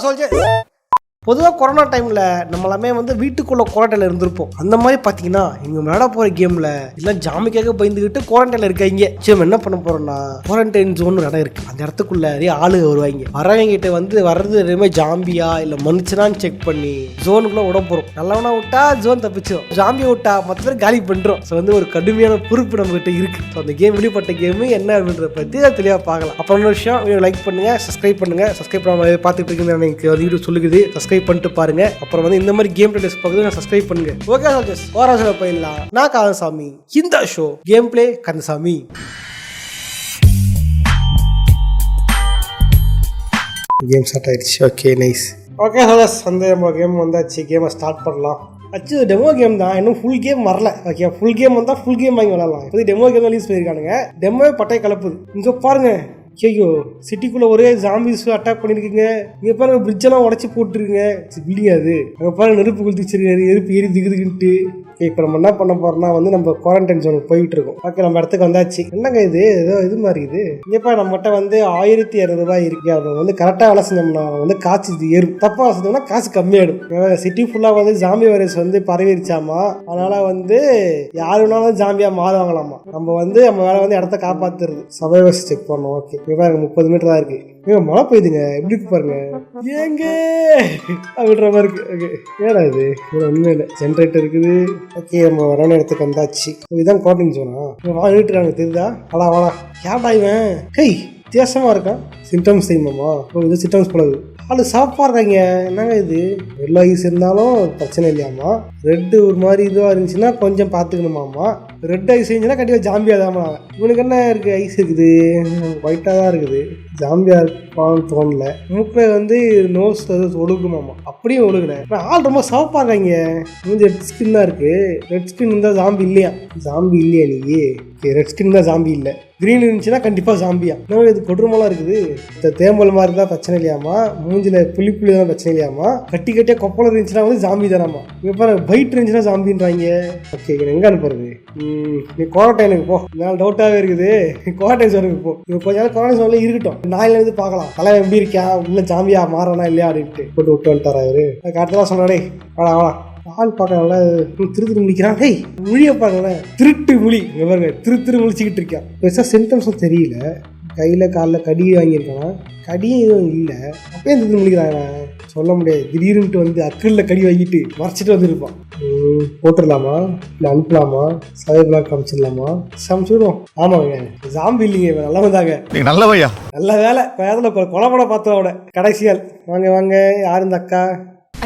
சொல்லிச்சு. பொதுவாக கொரோனா டைமில் நம்மளாமே வந்து வீட்டுக்குள்ளே குவாரண்டைனில் இருந்திருப்போம். அந்த மாதிரி பார்த்தீங்கன்னா இங்கே விளையாட போகிற கேமில் எல்லாம் ஜாமிக்காக பயந்துக்கிட்டு குவாரண்டைனில் இருக்காங்க. சரி என்ன பண்ண போகிறோம்னா குவாரண்டைன் ஜோன் இடம் இருக்குது. அந்த இடத்துக்குள்ள நிறைய ஆளுங்க வருவாங்க. வரவங்கிட்ட வந்து வர்றது எதுவுமே ஜாம்பியா இல்லை மனுஷனான்னு செக் பண்ணி ஜோனுக்குள்ளே விட போகிறோம். நல்லவனா விட்டா ஜோன் தப்பிச்சோம், ஜாம்பியை விட்டா மற்ற பேர் காலி பண்ணுறோம். ஸோ வந்து ஒரு கடுமையான பொறுப்பு நம்மகிட்ட இருக்குது. ஸோ அந்த கேம் வெளிப்பட்ட கேமு என்ன அப்படின்றத பற்றி தெளிவாக பார்க்கலாம். அப்புறம் ஒரு விஷயம், வீடியோ லைக் பண்ணுங்கள், சப்ஸ்கிரைப் பண்ணுங்கள். சப்ஸ்கிரைப் பண்ண பார்த்துட்டு இருக்கீங்க எனக்கு வீடியோ சொல்லுது. சப்ஸ்கிரைப் பண்ணிட்டு பாருங்க. அப்புறம் வந்து இந்த மாதிரி கேம் பிளேஸ் பார்க்குறது சப்ஸ்கிரைப் பண்ணுங்க. ஓகே சார், ஓராசல போயிடலாம். நான் கந்தசாமி, இந்த show game play Kandasamy. Game start ஆயிடுச்சு. Okay nice. ஓகே சார், அந்த கேம் வந்தாச்சு. கேமை ஸ்டார்ட் பண்ணலாம். ஆக்சுவலி டெமோ கேம் தான், இன்னும் ஃபுல் கேம் வரல. ஓகே, ஃபுல் கேம் வந்தால் ஃபுல் கேம் வாங்கி விளாடலாம். இப்போ டெமோ கேம் ரிலீஸ் பண்ணியிருக்கானுங்க. டெமோ பட்டை கலப்புது. இங்கே பாருங்க, ஐயோ சிட்டிக்குள்ளே ஒரே ஜாம்பிஸ் அட்டாக் பண்ணியிருக்குங்க. இங்கே பாருங்க, பிரிட்ஜெல்லாம் உடச்சி போட்டுருக்குங்க. பில்டிங் அது. அங்கே பாருங்க, நெருப்பு கொளுத்தி வச்சிருக்காரு, நெருப்பு ஏறி திகுதுக்குன்ட்டு. இப்போ நம்ம என்ன பண்ண போறோம்னா வந்து நம்ம குவாரண்டைன் ஜோனுக்கு போயிட்டு இருக்கோம். ஓகே, நம்ம இடத்துக்கு வந்தாச்சு. என்னங்க இது ஏதோ இது மாதிரி இது. இங்கேப்பா நம்மகிட்ட வந்து 1200 ரூபாய் இருக்கு. அதை வந்து கரெக்டாக வேலை செஞ்சோம்னா வந்து காசு இது ஏறும். தப்பாக செஞ்சோம்னா காசு கம்மியாயிடும். சிட்டி ஃபுல்லாக வந்து ஜாம்பி வைரஸ் வந்து பரவிருச்சாமா. அதனால வந்து யாருனாலும் ஜாம்பியா மாறுவாங்களாமா. நம்ம வந்து நம்ம வேலை வந்து இடத்த காப்பாத்துறது. சர்வைவர்ஸ் செக் பண்ணோம். ஓகே, இப்போ 30 மீட்டர் தான் இருக்கு. மழை பெய்யுதுங்க, எப்படி பாருங்க ஏங்க அப்படின்ற மாதிரி இருக்கு. ஓகே, ஏடா இது ஒண்ணுமே இல்லை. ஜென்ரேட்டர் இருக்குது. ஓகே, நம்ம வரான இடத்துக்கு வந்தாச்சு. இதுதான் கோட்டிங் ஜோனா. வாங்கிட்டு இருக்காங்க தெரியுதா? வாடா வாடா. ஏடா இவன் ஹெய் வித்தியாசமா இருக்கான். சிம்டம்ஸ் தெரியுமாமா? இது சிம்டம்ஸ் போலது. ஆளு சாப்பா இருக்காங்க. என்னங்க இது? எல்லோ ஐஸ் இருந்தாலும் பிரச்சனை இல்லையாமா. ரெட்டு ஒரு மாதிரி இதுவாக இருந்துச்சுன்னா கொஞ்சம் பார்த்துக்கணுமாமா. ரெட் ஐஸ் இருந்துச்சுன்னா கண்டிப்பாக ஜாம்பியாக தான்மா. இவனுக்கு என்ன இருக்குது? ஐஸ் இருக்குது, ஒயிட்டாக தான் இருக்குது. ஜாம்பியாக இருப்பான்னு தோணல. மூக்கில் வந்து நோஸ் ஒழுகுமாமா. அப்படியே ஒழுகுல. ஆள் ரொம்ப சாப்பா இருக்காங்க. மூஞ்சி ரெட் ஸ்கின் தான் இருக்கு. ரெட் ஸ்கின் இருந்தால் ஜாம்பி இல்லையா? ஜாம்பி இல்லையா நீ? ரெட் ஸ்கின் தான் ஜாம்பி இல்லை. கிரீன் இருந்துச்சுன்னா கண்டிப்பாக ஜாம்பியா. இன்னும் இது கொடூரமெல்லாம் இருக்குது. தேம்பல் மாதிரி தான் பிரச்சனை இல்லையாமா. மூஞ்சில புளி தான் பிரச்சனை இல்லையாமா. கட்டி கட்டியாக கொப்பளம் இருந்துச்சுன்னா வந்து ஜாம்பி தானாமா. இப்போ பைட் இருந்துச்சுன்னா ஜாம்பின்றாங்க. ஓகே, எங்கே அனுப்புறது? நீ குவாரண்டைனுக்கு போ. நான் டவுட்டாகவே இருக்குது. குவாரண்டைன் ஜோனுக்கு போ. இப்போ கொஞ்ச நாள் குவாரண்டைன் ஜோன்ல இருக்கட்டும். நாயிலேருந்து பார்க்கலாம் தலைவன் எப்படி இருக்கா, உள்ள ஜாம்பியா மாறானா இல்லையா அப்படின்ட்டு போட்டு விட்டு வந்துட்டாரா அவரு. அடுத்ததான் சொன்னாடே வாடா வாடா. ஆள் பார்க்கல திரு முடிக்கிறான். ஹேய் மொழியை பாருங்களேன், திருட்டு மொழி. இங்கே பாருங்க, திரு முழிச்சுக்கிட்டு இருக்கான். பெருசாக சிம்டம்ஸும் தெரியல. கையில் காலில் கடி வாங்கியிருக்கான். கடியும் எதுவும் இல்லை. அப்பயே திரு முடிக்கிறாங்க. சொல்ல முடியாது. திடீர்னுட்டு வந்து அக்கல்ல கடி வாங்கிட்டு மறைச்சிட்டு வந்துருப்பான். போட்டுடலாமா இல்லை அனுப்பலாமா? சைபர் காமிச்சிடலாமா? சமைச்சிடுவோம். ஆமாங்க, ஜாம்பி இல்லைங்க, நல்லவன் தாங்க. நல்லவையா, நல்ல வேலை. வேலை கொலை பார்த்தோம் அவட கடைசியால். வாங்க வாங்க, யார் இந்த அக்கா?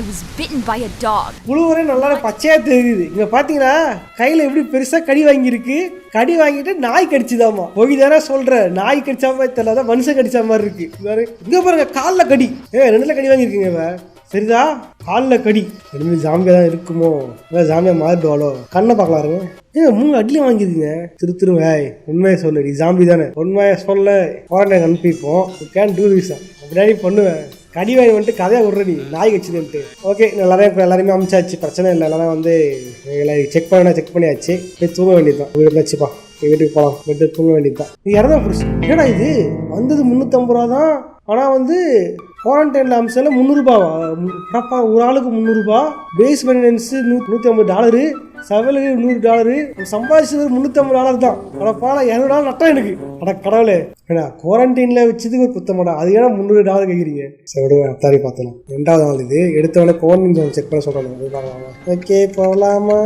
I was bitten by a dog. புழுவரே நல்லா பச்சையா தெரியுது. இங்க பாத்தீங்கன்னா கையில எப்படி பெருசா கடி வாங்கியிருக்கு. கடி வாங்கிட்டு நாய் கடிச்சுதாமா. போய் தானே சொல்ற, நாய் கடிச்சா மாதிரி தெரியல, மனுஷன் கடிச்சா மாதிரி இருக்கு. இங்க பாருங்க, காலில் கடி. ரெண்டுல கடி வாங்கியிருக்கீங்க. சரிதா, காலில் கடி. ரெண்டு ஜாம்பியா தான் இருக்குமோ, ஜாம்பியா மாறிடுவாளோ? கண்ணை பார்க்கலாம் இருங்க. 3 அடியில வாங்கிருக்கீங்க. திரு வேய் உண்மையை சொல்லு, நீ ஜாம்பி தானே. உண்மையை சொல்ல குவாரண்டைன் அனுப்பிப்போம். Can do this. அப்படியே பண்ணுவேன். கடி வாங்கி வந்துட்டு கதையாக விட்றடி நாய் கட்சிதுன்ட்டு. ஓகே, எல்லாருமே அமைச்சாச்சு, பிரச்சனை இல்லை. எல்லாரும் வந்து செக் பண்ணியாச்சு. போய் தூங்க வேண்டியதுதான். வீட்டுச்சுப்பா, வீட்டுக்கு போகலாம். வீட்டுக்கு தூங்க வேண்டியதுதான். இது இறந்தா புரிச்சு. ஏடா இது வந்தது 350 ரூபா தான். ஆனால் வந்து குவாரண்டைனில் அம்சம்ல 300 ரூபாவா? ஒரு ஆளுக்கு 300 ரூபா. Base maintenance $150. சவலுக்கு $100. சம்பாதிச்சது $350 தான். ஆனால் பாலா $200 நட்டம் எனக்கு. அட கடவுளே, ஏன்னா குவாரண்டைனில் வச்சதுக்கு ஒரு குத்தமாடா. அது ஏன்னா $300 கேட்குறீங்க. சரி விடுங்க, அத்தாரி பார்த்தலாம். 2வது நாள் இது. எடுத்தவொடனே குவாரண்டைன் செக் பண்ண சொல்கிறாங்க. ஓகே போகலாமா?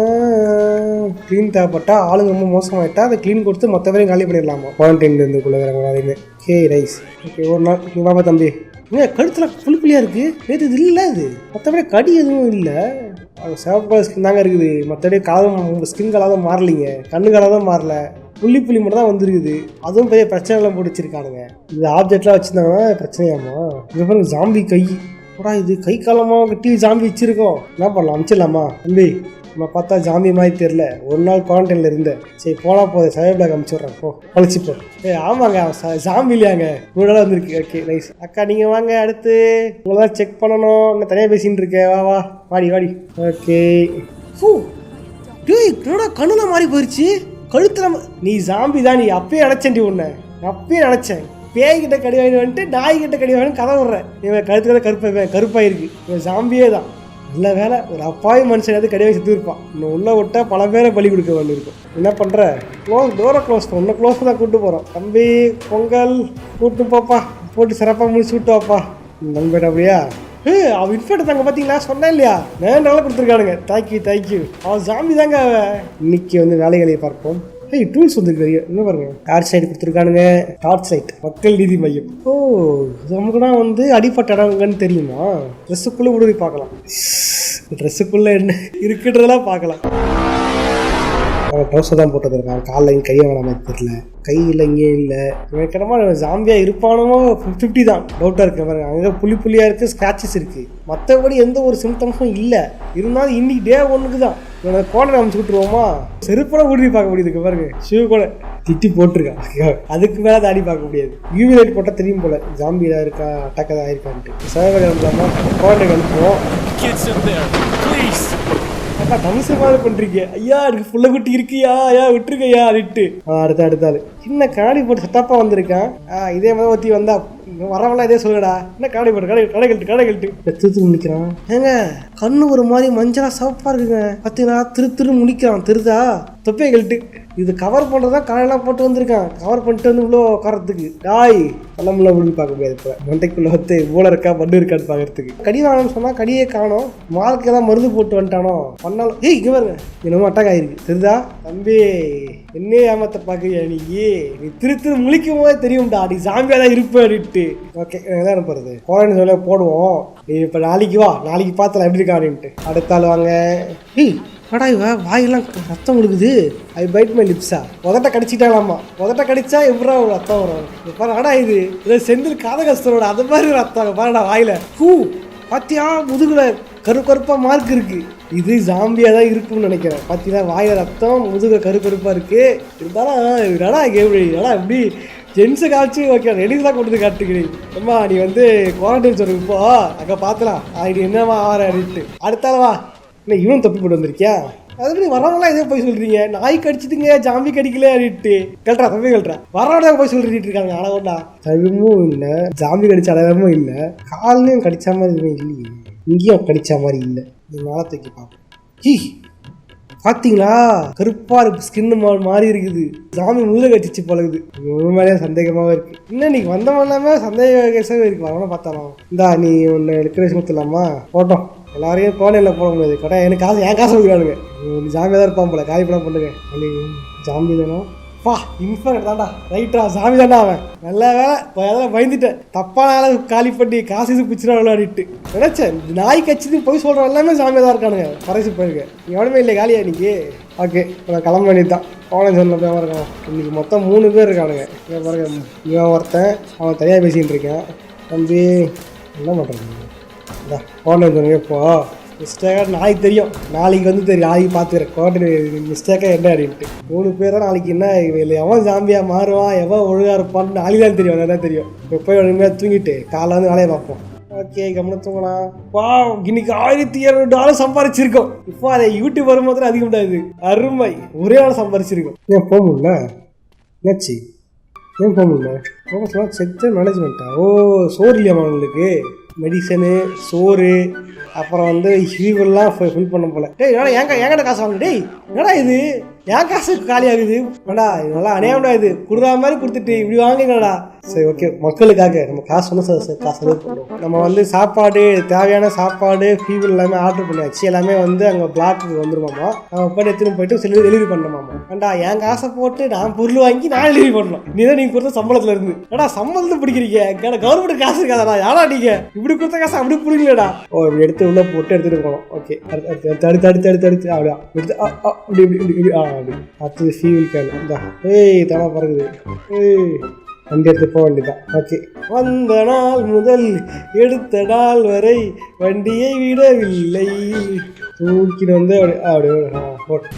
க்ளீன் தேவைப்பட்டா ஆளுங்க ரொம்ப மோசமாயிட்டா அதை க்ளீன் கொடுத்து மொத்த பேரையும் காலி பண்ணிடலாமா குவாரண்டைன் இருந்துக்குள்ளே எல்லாருமே. Okay rice. ஓகே, ஒரு நாள் நீ பாப்பா தம்பி. கழுத்துல புளிப்புலியா இருக்கு. நேற்று இது இல்லை, அது மற்றபடி கடி எதுவும் இல்லை. அது சிவப்பு கலர் ஸ்கின் தாங்க இருக்குது. மற்றபடி காலம் ஸ்கின் கலர் மாறலிங்க, கண்ணு கலர் மாறல. புள்ளி மட்டும் தான் வந்துருக்குது. அதுவும் பெரிய பிரச்சனைலாம் போட்டு வச்சிருக்கானுங்க. இந்த ஆப்ஜெக்ட்லாம் வச்சுருந்தாங்கன்னா பிரச்சனையாமா. இது பாருங்க, ஜாம்பி கை. கூட இது கை காலமாக கட்டி ஜாம்பி வச்சிருக்கோம். என்ன பண்ணலாம்? அமைச்சிடலாமா தம்பி? நம்ம பார்த்தா ஜாம்பி மாதிரி தெரில. ஒரு நாள் குவாரண்டைனில் இருந்தேன். சரி போனால் போதும், சைபிளாக அனுப்பிச்சுட்றேன். போ கழிச்சுப்போ. ஆமாங்க, ஜாம்பி இல்லையாங்க, 3 நாள் வந்துருக்கு. Okay nice. அக்கா நீங்கள் வாங்க, அடுத்து உங்களை தான் செக் பண்ணணும். இன்னும் தனியாக பேசின்னு இருக்கேன். வா வாடி. ஓகே. என்னடா கண்ணுலாம் மாறி போயிடுச்சு. கழுத்துல நீ ஜாம்பி தான். நீ அப்பயே நினச்சேன்டி உன்னை. அப்பயே நினச்சேன். பேய்கிட்ட கடி வாங்கி வந்துட்டு நாய்கிட்ட கடி வாங்கி கதை விடுறேன். இவன் கழுத்துக்காக கருப்பாயிருக்கு. இவன் ஜாம்பியே தான். நல்ல வேலை ஒரு அப்பாவி மனுஷன் கடிவாய் செத்து இருப்பான். இன்னும் உள்ள விட்டா பல பேரை பலி கொடுக்க வேண்டியிருக்கும். என்ன பண்ணுற? டோரை க்ளோஸ் பண்ண. இன்னும் க்ளோஸ் தான் கூப்பிட்டு போகிறோம். தம்பி பொங்கல் கூப்பிட்டு போப்பா, போட்டு சிறப்பாக முடிச்சு விட்டுவாப்பா. நம்பிட்ட அப்படியா? அவன் இன்ஃபெக்ட் தாங்க பார்த்தீங்களா, சொன்னேன் இல்லையா? நல்லா கொடுத்துருக்கானுங்க. தேங்க்யூ. அவன் ஜாம்பி தாங்க. இன்னைக்கு வந்து வேலைகளை பார்ப்போம். டூல்ஸ் வந்துருக்கு. என்ன பாருங்க, டார்ச் லைட் கொடுத்துருக்கானுங்க. டார்ச் லைட் மக்கள் நீதி மையம். நமக்குனா வந்து அடிப்பட்ட இடங்கன்னு தெரியுமா? ட்ரெஸ்ஸுக்குள்ளே உடனே பார்க்கலாம். ட்ரெஸ்ஸுக்குள்ளே என்ன இருக்குன்றதெல்லாம் பார்க்கலாம். அவன் ட்ரௌசர் தான் போட்டுருக்கான். காலைல கையை வேணாம் மாதிரி தெரியல. கை இல்லை, இங்கேயும் இல்லை. இவன் கிடமா ஜாம்பியாக இருப்பானோ 50 தான். டவுட்டாக இருக்கு பாருங்க. அங்கே புள்ளியாக இருக்குது, ஸ்க்ராச்சஸ் இருக்குது. மற்றபடி எந்த ஒரு சிம்டம்ஸும் இல்லை. இருந்தாலும் இன்னைக்கு டே 1க்கு தான் இவனை கோடை அமைச்சு விட்டுருவோமா? செருப்போட ஊடி பார்க்க முடியுதுக்கு பாருங்க. ஷூ கூட திட்டி போட்டிருக்கான். அதுக்கு மேலே தாடி பார்க்க முடியாது. யூவி லைட் போட்டால் தெரியும் போல ஜாம்பி ஏதாவது இருக்கா, அட்டாக் ஏதாவது ஆயிருக்கான்ட்டு. சேவை அனுப்பலாமா? கோடை அனுப்புவோம். அப்பா தமிழ் மாதிரி பண்ணுறீங்க ஐயா. எனக்கு ஃபுல்லாக குட்டி இருக்கியா ஐயா, விட்டுருக்கையா அப்படின்ட்டு. அடுத்தாள் என்ன காடி போட்டு செட்டப்பாக வந்திருக்கான். இதே மாதிரி ஒத்தி வந்தா வரவெல்லாம் இதே சொல்லுடா. என்ன காடி போட்டு கடை கழட்டு தூத்து முடிக்கிறான். ஏங்க கண்ணு ஒரு மாதிரி மஞ்சளா சவப்பா இருக்குங்க. பார்த்தீங்கன்னா திரு முடிக்கிறான். திருதா தொப்பையை கழட்டு. இது கவர் பண்ணுறதான் கடையெல்லாம் போட்டு வந்திருக்கான். கவர் பண்ணிட்டு வந்து இவ்வளோ உட்காரத்துக்கு டாய் பழமெல்லாம் விழுந்து பார்க்க முடியாது. இப்போ மண்டைக்குள்ள வந்து மூளை இருக்கா மண்ணு இருக்கான்னு பார்க்கறதுக்கு. கடி வாங்கணும்னு சொன்னால் கடியே காணும். மார்க்கு ஏதாவது மருந்து போட்டு வந்துட்டானோ பண்ணாலும் இங்கே பாருங்க என்னமோ அட்டாக் ஆயிருக்கு. தெரியுதா தம்பி? என்ன ஏமாத்த பார்க்குறியா நீ திரு முழிக்கும் போதே தெரியும்டா நீ ஜாம்பியாக தான் இருப்பேன்ட்டு. ஓகே என்ன அனுப்புறது? கோரன்னு சொல்ல போடுவோம். நீ இப்போ நாளைக்கு வா, நாளைக்கு பார்த்தலாம் எப்படி இருக்கான்ட்டு. அடுத்தாள் வாங்க. அடா இவ வாயெல்லாம் ரத்தம் கொடுக்குது. ஐ பைட் மை லிப்ஸா. உதட்ட கடிச்சிட்டாலாமா? உதட்ட கடிச்சா எப்படா ரத்தம் வரும்? பாரு அடா இது இதை செந்தில் காதகஸ்தரோட அது மாதிரி ரத்தம் பாருடா வாயில. பாத்தியா முதுகுல கருப்பா மார்க் இருக்கு. இது ஜாம்பியா தான் இருக்கும்னு நினைக்கிறேன். பாத்தீங்கன்னா வாயில ரத்தம், முதுகுல கருப்பா இருக்கு. இருந்தாலும் நடா எப்படி ஜென்ஸை காய்ச்சி ஓகே ரெடிஸ்லாம் கொடுத்து காட்டுக்கிறீங்க. அம்மா நீ வந்து குவாரண்டைன் சொல்லு இப்போ அங்கே பார்த்தலாம் அது என்னவா ஆற அப்படின்ட்டு. அடுத்தால வா. இல்லை இவனும் தப்பி போட்டு வந்திருக்கியா? அதுபடி வரவங்களாம் இதே போய் சொல்கிறீங்க. நாய் கடிச்சிட்டுங்க ஜாம்பி கடிக்கல அப்படின்ட்டு. கல்றா தப்பி கல்றா. வரவங்க போய் சொல்லிட்டு இருக்காங்க. அழகா தவிமும் இல்லை, ஜாம்பி கடிச்ச அழகமும் இல்லை, கால்லையும் கடிச்சா மாதிரி எதுவுமே இல்லையே, இங்கேயும் கடிச்சா மாதிரி இல்லை. நீ மேலே தூக்கி பார்ப்போம். பார்த்தீங்களா கருப்பா இருக்கு, ஸ்கின்னு மாறி இருக்குது. ஜாமி முதல கட்டிச்சு பழகுது. உண்மையிலேயே சந்தேகமாகவே இருக்கு. இன்னும் நீ வந்தவனாமே சந்தேக கேஸாகவே இருக்கு. வரவனை பார்த்தாலும் இந்தா நீ ஒன்று டெக்கரேஷன் கொடுத்துலாமா? போட்டோம். எல்லாரையும் கோலையில் போட முடியாது. கடை எனக்கு காசு என் காசு கொடுக்குறானுங்க. ஜாமியாக தான் இருப்பான் போல. காய்ப்பெல்லாம் பண்ணுங்க. ஜாம்பி தானோ பா இன்ஃபெக்ட் தான்டா. ரைட்டா சாமி தாண்டா அவன். நல்ல வேலை அதெல்லாம் பயந்துட்டேன். தப்பான ஆளை காலி பண்ணி காசு இது பிடிச்சிடா விளையாடிட்டு நினைச்சேன். நாய் கட்சி போய் சொல்கிறோம் எல்லாமே சாமியாக தான் இருக்கானுங்க. பறைச்சு போயிருக்கேன். எவனுமே இல்லை காலியா இன்னைக்கு. ஓகே நான் கிளம்ப வேண்டியது தான். காலேஜ் சொன்ன போய் இருக்கான். இன்னைக்கு மொத்தம் 3 பேர் இருக்கானுங்க. பாருங்க இவன் ஒருத்தன், அவன் தனியாக பேசிகிட்டு இருக்கேன். தம்பி என்ன பண்ணுறாங்க? காலேஜ் சொன்னீங்க இப்போ மிஸ்டேக்காக நாளைக்கு தெரியும். நாளைக்கு வந்து தெரியும். நாளைக்கு பார்த்துக்கிறேன் கோஆர்டினேட் மிஸ்டேக்காக என்ன அப்படின்ட்டு. 3 பேரும் நாளைக்கு என்ன இல்லை எவன் ஜாம்பியாக மாறுவான், எவன் ஒழுங்காக இருப்பான்னு நாளைக்கு தான் தெரியும். அதான் தெரியும். இப்போ போய் ஒழுங்காக தூங்கிட்டு காலைல வந்து நாளையே பார்ப்போம். ஓகே கவனம் தூங்கலாம். வா இன்னைக்கு $1200 சம்பாரிச்சிருக்கோம். இப்போ அதை யூடியூப் வரும்போது அதிகம் முடியாது. அருமை ஒரே நாள் சம்பாரிச்சிருக்கோம். ஏன் போக முடியல? என்னாச்சு? ஏன் போக முடியல? செக்டர் மேனேஜ்மெண்ட்டா? சோறு இல்லையா அவங்களுக்கு? மெடிசனு, சோறு, அப்புறம் வந்து ஹீவெல்லாம் ஃபில் பண்ண போல. டேய் என்னடா என்கிட்ட காசு வாங்க. டேய் என்னடா இது என் காசு காலி ஆகுது. வேண்டா இதெல்லாம் அணையாமடா. இது கொடுக்குற மாதிரி கொடுத்துட்டு இப்படி வாங்குங்கடா. சரி ஓகே மக்களுக்காக நம்ம காசு ஒன்றும் காசு பண்ணுவோம். நம்ம வந்து சாப்பாடு தேவையான சாப்பாடு ஃபீவல் எல்லாமே ஆர்டர் பண்ணியாச்சு. எல்லாமே வந்து அங்கே பிளாக்கு வந்துருமாமா. நம்ம போய் எடுத்துன்னு போயிட்டு டெலிவரி பண்ணணுமாமா. வேண்டா என் காசை போட்டு நான் பொருள் வாங்கி நான் டெலிவரி பண்ணணும். நீ தான் நீங்கள் கொடுத்த சம்பளத்தில் இருந்து ஏடா சம்பளத்தை பிடிக்கிறீங்க. கவர்மெண்ட் காசு இருக்காதா? யாரா நீங்கள் இப்படி கொடுத்த காசு அப்படி பிடிக்கலடா. இப்படி எடுத்து உள்ள போட்டு எடுத்துகிட்டு போகணும். ஓகே அடுத்து அப்படியா எடுத்து அப்படி இப்படி அடுத்தது ஃபியூல் கேன். இந்தா தடா பறகுது. வண்டி எடுத்து போக வேண்டியதான். ஓகே வந்த நாள் முதல் எடுத்த நாள் வரை வண்டியை விடவில்லை. தூக்கிட்டு வந்து அப்படி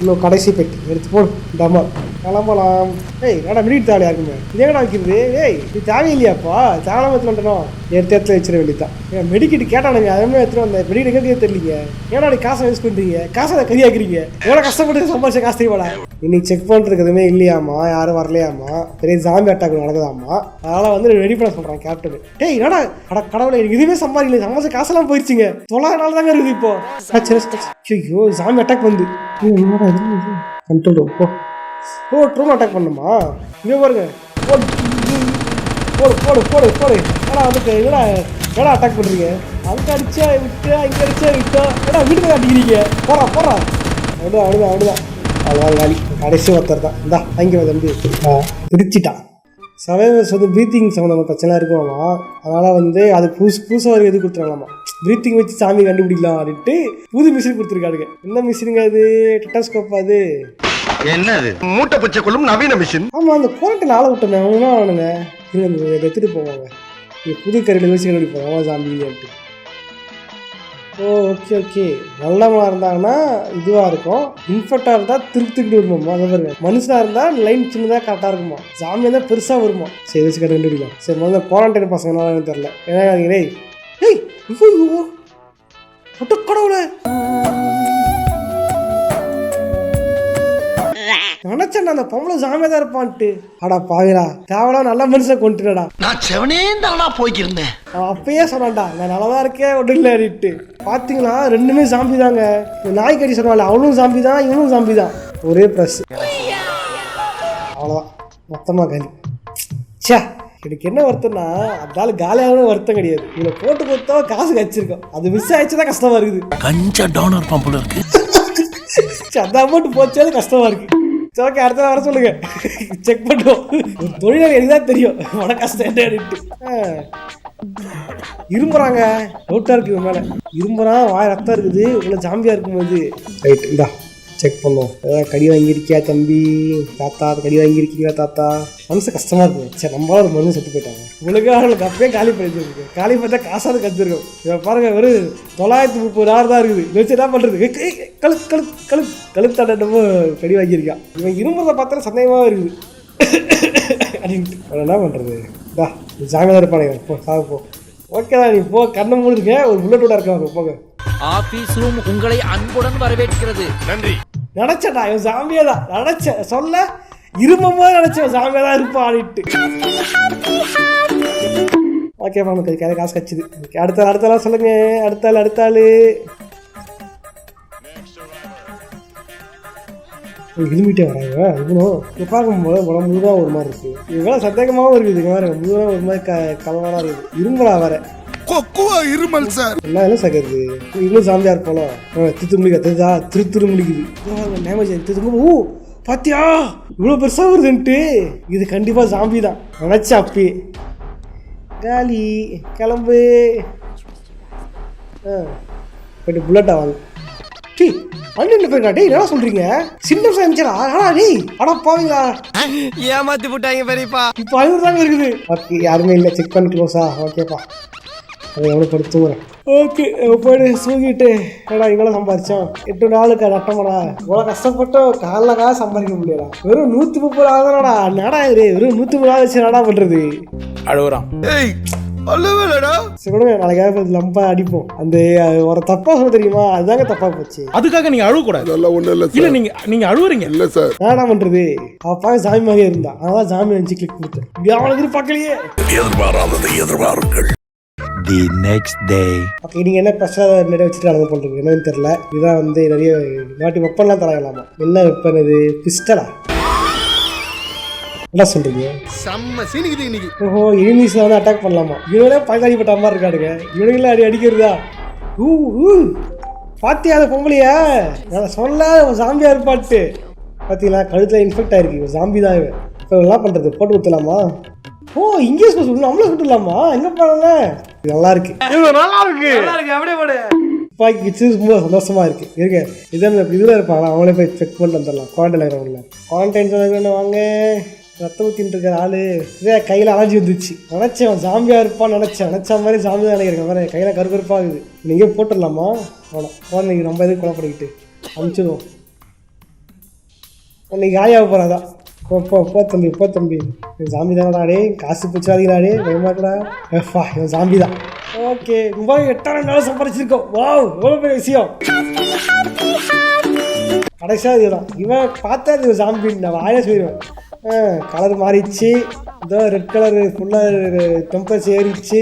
இன்னும் கடைசி பெட்டி எடுத்து போடு. டமா கிளம்பலாம். ஏய் ஏடா மினிட் தேவையா இருக்குமே இதேடா வைக்கிறது. ஏய் இது தேவையில்லையாப்பா தேவையில்லாம எடுத்துட்டு வந்துட்டோம். எடுத்து வச்சிட வேண்டியதான். ஏன் மெடிக்கிட்டு கேட்டானுங்க அதே எடுத்துட்டு வந்தேன். மெடிக்கிட்டு எங்கே தெரியலீங்க. ஏன்னா நீ காசை யூஸ் பண்ணுறீங்க காசை கரியாக்குறீங்க. எவ்வளோ கஷ்டப்பட்டு சம்பாதிச்ச காசு தெரியுமாடா. இன்னைக்கு செக் பண்ணுறதுக்கு எதுவுமே இல்லையாமா யாரும் வரலையாமா. பெரிய ஜாம்பி அட்டாக் நடக்குதாமா. அதனால் வந்து ரெடி பண்ண சொல்கிறேன் கேப்டன். டேய் என்னடா அட கடவுளை எனக்கு இதுவுமே சம்பாதிக்கல சம்பாதிச்ச காசெல்லாம் போயிடுச்சுங்க. 900 நாள் தாங்க இருக்குது இப்போ. ஐயோ ஜாம்பி அட்டாக் வந்து கண்ட்ரோல் ஓ ட்ரோன் அட்டாக் பண்ணுமா இங்கே பாருங்க. போடு போடு போடு போடு போடு. ஏன்னா அதுக்கு என்னடா ஏடா அட்டாக் பண்ணுறீங்க. அங்கே அடிச்சா விட்டு இங்கே அடிச்சா விட்டா ஏடா வீட்டுக்கு அடிக்கிறீங்க. போடுறா போடுறா அவ்வளோதான் அவ்வளோதான் அவ்வளோதான் அவ்வளோதான் காலி. கடைசி ஒருத்தர் தான் இந்தா அங்கே வந்து பிரிச்சுட்டான். சர்வைவர்ஸ் வந்து ப்ரீத்திங் சம்மந்தமாக பிரச்சனை இருக்குமாமா. அதனால் வந்து அது புதுசாக ஒரு இது கொடுத்துருங்களாமா. ப்ரீத்திங் வச்சு சாமி கண்டுபிடிக்கலாம் அப்படின்ட்டு புது மிஷின் கொடுத்துருக்காடுங்க. என்ன மிஷினுங்க அது டெட்டாஸ்கோப் அது என்னது மூட்டை பச்சை கொள்ளும் நவீன மிஷின். ஆமாம் அந்த குவாரண்டைன் ஆளை விட்டோமே அவனுங்க அவனுங்க எடுத்துகிட்டு போவாங்க. புது கரையில் வச்சு கண்டுபிடிப்பாங்க அவன் சாம்பிட்டு. ஓ ஓகே ஓகே நல்லவனாக இருந்தாங்கன்னா இதுவாக இருக்கும். இன்ஃபெக்டாக இருந்தால் திருப்பிட்டு வருமாம்மா. அதை பாருங்க மனுஷனாக இருந்தால் லைன் சின்னதாக கரெக்டாக இருக்குமா. ஜாமியாக இருந்தால் பெருசாக வருமா. சரி வச்சு கண்டுபிடிக்கலாம். சரி முதல்ல குவாரண்டைன் பசங்கனால தெரில ஏன்னா ஏய் ஏய் கடவுளே நினைச்சேன் அந்த பொம்பளை ஜாமியா தான் இருப்பான்ட்டு. அடா பாவிரா தேவலா நல்ல மனுஷன் கொண்டுடா. நான் செவனே தானா போய்க்கிருந்தேன். அப்பயே சொன்னான்டா நான் நல்லதா இருக்கேன் ஒன்றும் இல்லைட்டு. பாத்தீங்களா ரெண்டுமே ஜாம்பி தாங்க. நாய் கடி சொன்னால அவனும் ஜாம்பி தான் இவனும் ஜாம்பி தான். ஒரே ப்ளஸ் அவ்வளோதான் மொத்தமாக காலி. சே எனக்கு என்ன வருத்தம்னா அதால காலியான வருத்தம் கிடையாது. இவனை போட்டு கொடுத்தா காசு கச்சிருக்கோம். அது மிஸ் ஆயிடுச்சுதான் கஷ்டமா இருக்குது. கஞ்சா டோனர் பம்புல இருக்கு. அந்த அமௌண்ட் போச்சாலும் கஷ்டமா இருக்கு. ஓகே அடுத்த வர சொல்லுங்க செக் பண்ணுவோம். ஒரு தொழிலாளி எனக்குதான் தெரியும் உன கஷ்டம் என்ன அப்படின்ட்டு. இரும்புறாங்க டவுட்டா இருக்கு இவன் மேல. இரும்புறான் வாய் ரத்தம் இருக்குது இவ்வளோ ஜாம்பியா இருக்கும்போது. ரைட் இந்தா செக் பண்ணுவோம். ஏதாவது கடி வாங்கியிருக்கியா தம்பி தாத்தா கடி வாங்கியிருக்கீங்களா தாத்தா. மனசு கஷ்டமா இருக்கு. சரி நம்மளால ஒரு மருந்து செத்து போயிட்டாங்க. உங்களுக்கு அவங்களுக்கு அப்பயே காலி பண்ணிருக்கு. காலி பார்த்தா காசாவது கற்றுருக்கோம். இவன் பாருங்க ஒரு 930,000 தான் இருக்குது. வச்சு என்ன பண்றது கழுத்தாடமோ கடி வாங்கியிருக்கான். இவன் இரும்புறத பார்த்தா சந்தேகமாக இருக்குது அப்படின்ட்டு. என்ன பண்றது தா ஜாமியாக இருப்பானே போ சாக போ. ஓகேடா நீ போ கண்ணை மூடிருக்க ஒரு புல்லட்டோட இருக்காங்க போங்க. ஆபீஸ் ரூம் உங்களை அன்புடன் வரவேற்கிறது. நன்றி. நினைச்சடா இவன் சாமியா தான் நினைச்சேன் சொல்ல இருமமா நினைச்சேன் சாமியா தான் இருப்பான் ஆடிட்டு. ஓகே நமக்கு காசு கச்சுது. அடுத்தாள் சொல்லுங்க. அடுத்தாள் விரும்பிட்டே வராங்க. இவனும் பார்க்கும்போது உடம்பு தான் ஒரு மாதிரி இருக்கு. இவெல்லாம் சந்தேகமாகவும் இருக்குது. இங்கே வேறு முழுதான் ஒரு மாதிரி கலவராக இருக்குது. இரும்பலா வேற இருமல் சார் என்ன எல்லாம் சகருது. இன்னும் சாமியா இருப்போம். திருத்து முடிக்க தெரிஞ்சா திருத்திரு முடிக்குது. டேமேஜ் திருத்துங்க. ஓ பாத்தியா இவ்வளோ பெருசாக வருதுன்ட்டு. இது கண்டிப்பாக சாம்பி தான் நினச்சா அப்பயே. காலி கிளம்பு. போய்ட்டு புல்லட்டா வாங்க. டீ அண்ணன் போயிருக்கா. டேய் என்ன சொல்றீங்க சிம்டம்ஸ் அனுப்பிச்சா. ஆனா டேய் அடா பாவீங்களா ஏமாத்தி போட்டாங்க பெரியப்பா. இப்போ 500 தாங்க இருக்குது. ஓகே யாருமே இல்லை செக் பண்ணி க்ளோஸா. ஓகேப்பா அதை எவ்வளோ படுத்து தூங்குறேன். ஓகே போய்ட்டு தூங்கிட்டு ஏடா இவ்வளோ சம்பாதிச்சோம் 8 நாளுக்கு நட்டமாடா. இவ்வளோ கஷ்டப்பட்டோம் காலைல சம்பாதிக்க முடியல. வெறும் 130 தானடா. நடா இது வெறும் 130 வச்சு நடா பண்றது. அழுகுறான். நாளைக்காக லம்பா அடிப்போம். அந்த ஒரு தப்பா சொல்ல தெரியுமா அதுதாங்க தப்பா போச்சு. அதுக்காக நீங்க அழுவக்கூடாது. இல்ல நீங்க அழுவுறீங்க. இல்ல சார் என்ன பண்றது அப்பா சாமி மாதிரியே இருந்தான். அதான் சாமி நினைச்சு கிளிக் கொடுத்தேன். அவனுக்கு எதிர்பார்க்கலையே. எதிர்பாராதது The next day. ஓகே நீங்கள் என்ன ஸ்பெஷலாக நிறைய வச்சுட்டு அனுப்ப பண்ணுறீங்க என்னன்னு தெரில. இதுதான் வந்து நிறைய வாட்டி வெப்பன்லாம் தராங்களாமா. என்ன வெப்பன் இது பிஸ்டலா என்ன சொல்றீங்க. செம்ம சீனிக்குது இன்னைக்கு. ஓஹோ எனிமீஸ்ல வந்து அட்டாக் பண்ணலாமா. இவனே பழகாடிப்பட்ட மாதிரி இருக்காடுங்க. இவனுங்களே அடிக்கிறதா. பாத்தியா அதை பொம்பளையா நான் சொல்ல ஜாம்பியா இருப்பாட்டு. பார்த்தீங்களா கழுத்தில் இன்ஃபெக்ட் ஆயிருக்கு. ஜாம்பி தான் இவன். இப்போ என்ன பண்ணுறது போட்டு கொடுத்துலாமா. ஓ இங்கிலீஷ் சொல்லணும் நம்மளே விட்டுலாமா. எங்கே போனால நல்லா இருக்கு. அப்படியே போடு. துப்பாக்கி வச்சு ரொம்ப சந்தோஷமா இருக்கு. இருக்கு இதான் இதில் இருப்பாங்களா அவங்களே போய் செக் பண்ணிட்டு வந்துடலாம். குவாரண்டைன் இருக்கிறவங்கள குவாரண்டைன் சொன்ன வாங்க. ரத்த ஊத்தின்னு இருக்கிற ஆளு இதே கையில் அலர்ஜி வந்துச்சு. நினச்சேன் ஜாம்பியா இருப்பான்னு நினச்ச மாதிரி ஜாம்பி தான் நினைக்கிறேன். வேறு கையில் கருப்பாகுது. நீங்கள் போட்டுடலாமா. அவ்வளோ குழந்தைங்க நம்ம எதுக்கு கொலை பண்ணிக்கிட்டு அனுப்பிச்சிடுவோம். இன்னைக்கு காலியாக போகிறாதான் போ தம்பி ஜாம்பி தானடா காசு பிடிச்சாதீங்கடா பயமாக்கடா எஃபா இவன் ஜாம்பி தான். ஓகே $8,000 சம்பாதிச்சிருக்கோம். வாவ் எவ்வளோ பெரிய விஷயம். கடைசியாக இதுதான் இவன் பார்த்தா இது ஜாம்பி நான் வாயில சொல்லிடுவேன். கலர் மாறிடுச்சு, இதோ ரெட் கலர் ஃபுல்லாக டெம்பரேச்சர் ஏறிடுச்சு,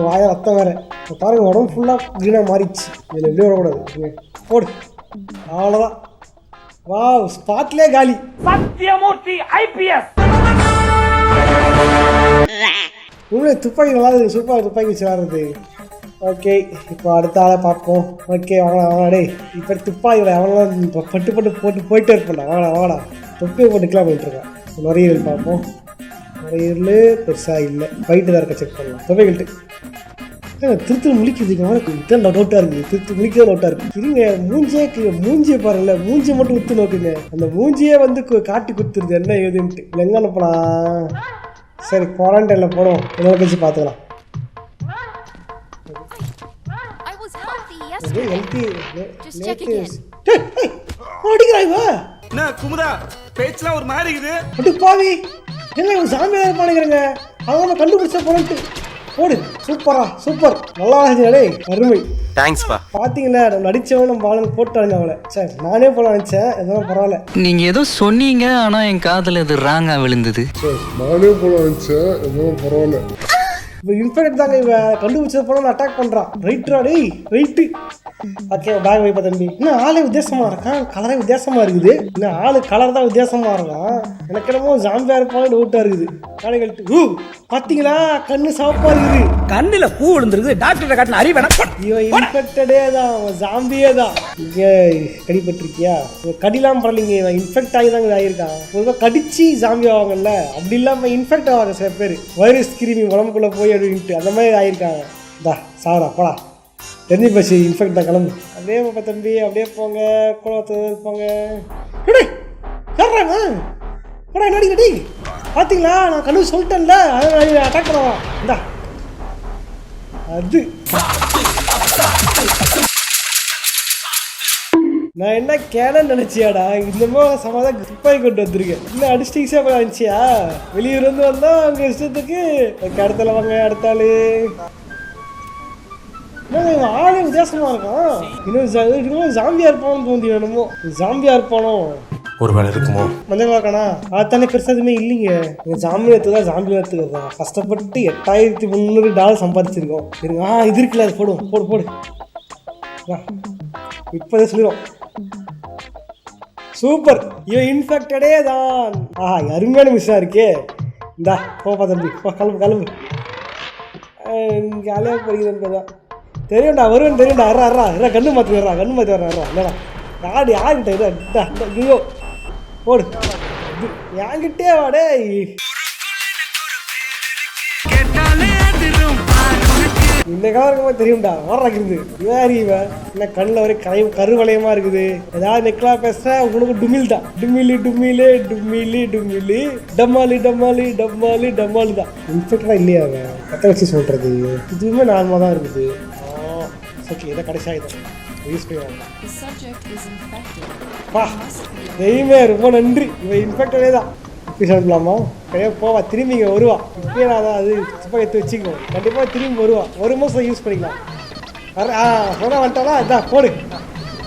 வாய ரத்தம் வேறு பாருங்க, உடம்பு ஃபுல்லாக க்ரீனாக மாறிடுச்சு. இதில் எப்படி வரக்கூடாது போடு அவ்வளோதான். வாவ் ஸ்பாட்லே காலி. சத்யமூர்த்தி IPS. உண்மையை துப்பாக்கி நல்லா இருக்குது, சூப்பராக துப்பாக்கி வச்சு விளாடுறது. ஓகே இப்போ அடுத்த ஆளை பார்ப்போம். ஓகே வாங்கடா இப்போ துப்பாக்கி அவங்களாம் இப்போ பட்டு போயிட்டே இருப்பேன்டா. வாங்கடா தொப்பியை போட்டுக்கலாம் போயிட்டுருக்கேன். நுரையீரல் பார்ப்போம். நுரையீரல் பெருசாக இல்லை, ஃபைட்டு தான் இருக்க செக் பண்ணலாம். தொப்பைகள்ட்டு திருத்து முழிக்கிறதுக்கு இதான் டவுட்டாக இருக்குது. திருத்து முழிக்கிறத டவுட்டாக இருக்குது. இருங்க மூஞ்சியை பாருங்கள, மூஞ்சியை மட்டும் உத்து நோக்குங்க. அந்த மூஞ்சியே வந்து காட்டி கொடுத்துருது என்ன ஏதுன்ட்டு. இல்லை எங்கே அனுப்பலாம்? சரி குவாரண்டைனில் போனோம், என்ன கழிச்சு பார்த்துக்கலாம். குமுதா பேச்சுலாம் ஒரு மாதிரி இருக்குது. அப்படி பாவி என்ன சாமியாக இருப்பானுங்கிறங்க, அவங்க கண்டுபிடிச்சா போனட்டு போடு. சூப்பர் நல்லா செஞ்சே அருமை. தேங்க்ஸ்ப்பா. பாத்தீங்களா நம்ம நடிச்சவன் நம்ம ஆளுங்க போட்டாங்க அவளை. சரி நானே போல நினைச்சேன், எதுவும் பரவாயில்ல. நீங்க ஏதோ சொன்னீங்க, ஆனா என் காதுல இது ராங்கா விழுந்தது. நானே போல நினைச்சேன், எதுவும் பரவாயில்ல. இப்போ இன்ஃபெக்ட் தாங்க இவ கண்டுபிடிச்சது போல அட்டாக் பண்றான். ரைட்ரா டேய் ரைட்டு. ஓகே பேக் வைப்பா தம்பி. இன்னும் ஆளே வித்தியாசமா இருக்கான், கலரே வித்தியாசமா இருக்குது. இன்னும் ஆளு கலர் தான் வித்தியாசமா இருக்கான். எனக்கு என்னமோ ஜாம்பியா இருப்பான்னு டவுட்டா இருக்குது. காலைகள்ட்டு பாத்தீங்களா கண்ணு சாப்பா இருக்குது, கண்ணுல பூ விழுந்துருக்கு. டாக்டர் காட்டின அறிவன இவன் இன்ஃபெக்டடே தான், ஜாம்பியே தான். இங்கே கடிப்பட்டிருக்கியா? கடிலாம் பரவாயில்லைங்க, இவன் இன்ஃபெக்ட் ஆகி தாங்க ஆகியிருக்கான். பொதுவாக கடிச்சு ஜாம்பி ஆவாங்கல்ல, அப்படி இல்லாமல் இன்ஃபெக்ட் ஆவாங்க சில பேர். வைரஸ் கிருமி உடம்புக்குள்ளே போய் அப்படின்ட்டு அந்த மாதிரி ஆகியிருக்காங்க. தா சாடா போடா, தெரிஞ்சு போச்சு இன்ஃபெக்ட் தான். கிளம்பு அப்படியே பாப்பா தம்பி, அப்படியே போங்க. குளத்து இருப்பாங்க சொல்கிறாங்க போடா. என்னடி கடி பார்த்தீங்களா, நான் கண்ணு சொல்லிட்டேன்ல, அதை அட்டாக் பண்ணுவான். இந்தா அது நான் என்ன கேனன்னு நினைச்சியாடா, இந்த சமாதான் துப்பாக்கி கொண்டு வந்திருக்கேன். இன்னும் அடிஸ்டிக்ஸா போய் நினைச்சியா? வெளியூர் வந்து வந்தா அவங்க இஷ்டத்துக்கு அடுத்தால வாங்க. அடுத்தாளு ஆளே வித்தியாசமா இருக்கான். இன்னும் ஜாம்பியா இருப்பானு தோந்தி வேணுமோ. ஜாம்பியா இருப்பானோ ஒரு வேலை இருக்குமோ மஞ்சள் வாக்கானா? அதுதானே பெருசா எதுவுமே இல்லைங்க. ஜாம்பி எடுத்துதான் ஜாம்பி எடுத்துக்கிறதா கஷ்டப்பட்டு $8,300 சம்பாதிச்சிருக்கோம். இருங்க இது இருக்குல்ல, அது போடு இப்போதே சொல்லிடும். சூப்பர், இவன் இன்ஃபெக்டடே தான். அருமையான விஷயம் இருக்கே. இந்தா போப்பா தம்பி, கிளம்பு. ஜாலியாக படிக்கிறேன் தெரியும்டா, வருவேன் தெரியும்டா. கண்ணு மாற்றி வர்றா என்னடா யாரு யாருக்கிட்ட ஐயோ போடு என்கிட்டே வாடே. இந்த காலம் தெரியும்டா வர்றாக்குது. வேறு இவன் என்ன கண்ணில் வரை கருவளையமா இருக்குது. ஏதாவது நெக்லா பேசுற உங்களுக்கு டுமில் தான். டம்மாலி தான். இன்ஃபெக்டா இல்லையா அவன் கத்த வச்சு சொல்றது? இதுவுமே நார்மலாக தான் இருக்குது. ஓகே இதை கடைசியாக இதை யூஸ் பண்ணுவாங்க. தெய்வமே ரொம்ப நன்றி. இவன் இன்ஃபெக்டடே தான். இப்படி சொல்லலாமா? கையாக போவா, திரும்பி இங்கே வருவா. இப்பயே நான் தான் அது சுப்பாக எடுத்து வச்சுக்கோ. கண்டிப்பாக திரும்பி வருவா. ஒரு மாதம் யூஸ் பண்ணிக்கலாம். சொன்னா வந்துட்டாலா? இதான் போடு.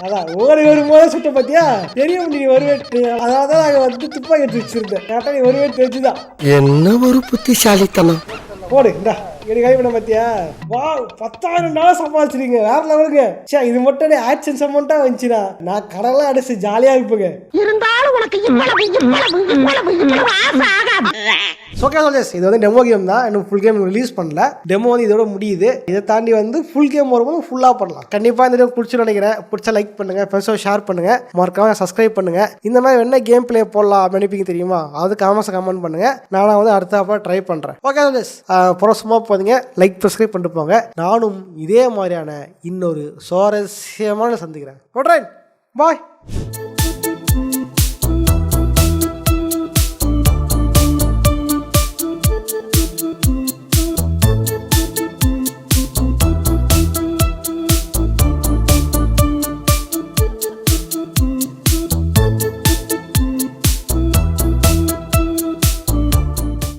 அதான் வரும்போது சுட்ட பார்த்தியா தெரியும் நீ வருவேட்டு. அதாவது தான் நாங்கள் வந்து துப்பாக்கி எடுத்து வச்சிருந்தேன். கரெக்டாக நீ வருவேட்டு தெரிஞ்சுதான். என்ன ஒரு புத்திசாலித்தனம். போடு இந்தா எனக்கு கை பண்ண பார்த்தியா? வா $10,000 சம்பாதிச்சிருக்கீங்க, வேற லெவலுங்க. சே இது மட்டும் ஆக்ஷன்ஸ் அமௌண்ட்டா வந்துச்சுன்னா நான் கடலாம் அடிச்சு ஜாலியாக இருப்பேங்க. இருந்தாலும் உனக்கு ஓகே சொல்லேஸ், இது வந்து டெமோ கேம் தான், இன்னும் ஃபுல் கேம் ரிலீஸ் பண்ணல. டெமோ வந்து இதோட முடியுது. இதை தாண்டி வந்து ஃபுல் கேம் வரும்போது ஃபுல்லாக பண்ணலாம். கண்டிப்பாக இந்த வீடியோ பிடிச்சுன்னு நினைக்கிறேன். பிடிச்சா லைக் பண்ணுங்க, ஃப்ரெண்ட்ஸோட ஷேர் பண்ணுங்க, மறக்காம சப்ஸ்கிரைப் பண்ணுங்க. இந்த மாதிரி என்ன கேம் பிளே போடலாம் நினைப்பீங்க தெரியுமா? அது கமெண்ட் பண்ணுங்க. நானும் வந்து அடுத்த ட்ரை பண்ணுறேன். ஓகே சொல்லேஸ், சும்மா போதீங்க, லைக் சப்ஸ்கிரைப் பண்ணிட்டு போங்க. நானும் இதே மாதிரியான இன்னொரு சுவாரஸ்யமான சந்திக்கிறேன். பாய்.